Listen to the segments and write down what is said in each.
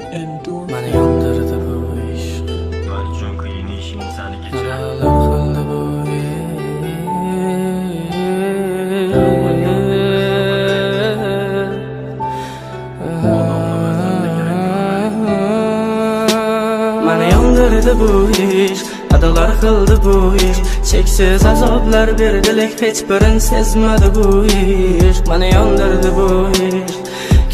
Məni yandırdı bu iş. Mən üçün qiyin işin səni geçer. Nələr qıldı bu Məni yandırdı bu iş. Adalar qıldı bu iş. Çeksiz azablar berdilik, heç birin sezmedi bu iş. Məni yandırdı bu iş.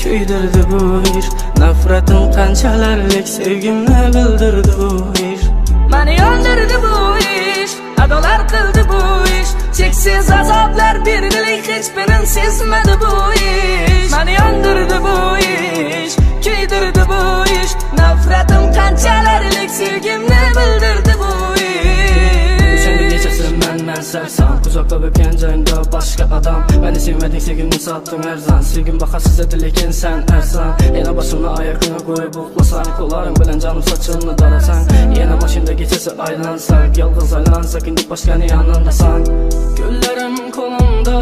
Küydürdü bu iş. Nafretim qanchalarlik sevgimni bildirdi bu ish. Meni yondurdi bu ish. Adolar qildi bu ish. Cheksiz azoblar berdilik, hech birin sezmadi bu ish. Meni yondurdi bu ish. Kuydirdi bu ish. Nafretim qanchalarlik sevgimni bildirdi bu ish. O'shanda kechasi men sarson, uzoqda bo'lgan joyimda boshqa odam. Meni sevmading, sevgimni sotding arzon. Sevgim bahasiz edi, lekin sen arzon. Yana boshimni oyog'ingga qo'yib uxlasang, qo'llaring bilan jonim sochimni darasang. Yana mashina kechasi aylansak, yolg'iz aylansak, endi boshqani yonimdasan. Gullarim qo'limda,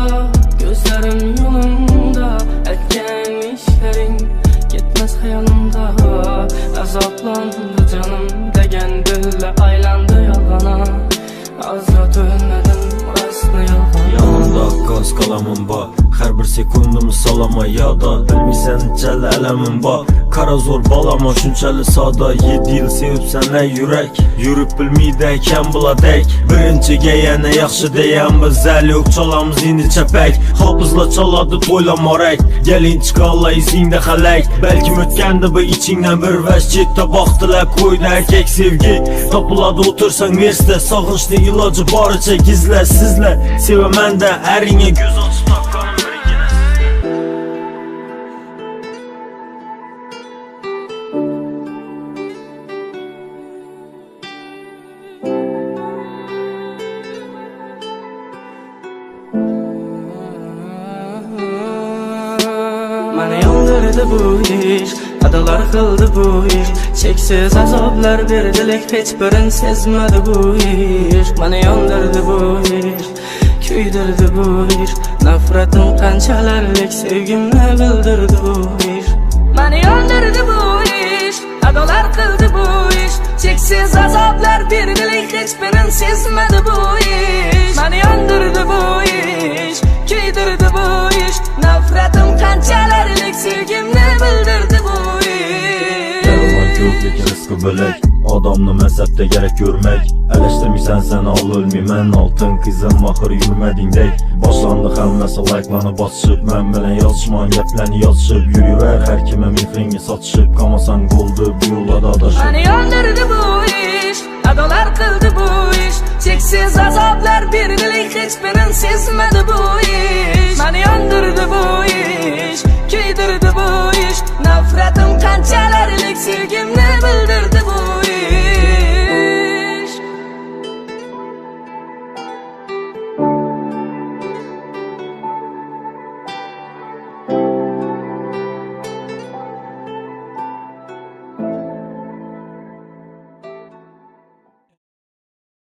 ko'zlarim yo'limda, aytgan ishlaring ketmas xayolimda. Azoblandi jonim degan dilla aylandi yolg'ona. Azrat o'lmadim, rostni yolg'on. Yanımda gaz qalamım var, her bir sekundumu salama yada. Bilmirsən necəli ələmim var, kara zor balama şunçəli sada. 7 yıl sevib sənə yürək, yürüb bilmidəkən buladək. Birinciga yana yaxşı deyən biz zəli yox, çalamız indi çəpək. Hafızla çaladı toylamarək, gəlin çıxalla izində xələk. Bəlkə ötkəndi bu içindən bir vəş, getdə baxdılar qoydu erkek sevgi. Tapıladı otursan versə, sağınçlı ilacı barıca gizlə sizlə. Sevəmən də ərinə göz açı taqqanım bir yenəsi. Məni yandırdı bu ish. Adalar qildi bu ish. Cheksiz azoblar berdilik, hech birin sezmadi bu ish. Məni yandırdı bu ish. Kuydirdi bu ish. Nafretim qanchalarlik sevgimni bildirdi bu ish. Məni yandırdı bu ish. Adalar qildi bu ish. Cheksiz azoblar berdilik, hech birin sezmadi bu ish. Məni yandırdı bu ish. Kuydirdi bu ish. Nafretim qanchalarlik sevgimni bildirdi bu ish. Yalan yox, lekin rizqi bölək. Adamını məzəbdə gərək görmək. Ələşdirmirsən sən al ölməyəm, altın qızım axır yürümədingdək. Başlandı xəmməsə layqlanıb açışıb, mən bilən yazışman gəpləni yazışıb. Yürüyər hər kimə mifringi satışıb, qamasan qoldu bu yola da adaşıb. Məni yandırdı bu ish. Adalar qildi bu ish. Cheksiz azoblar berdilik, hech birin sezmadi bu ish.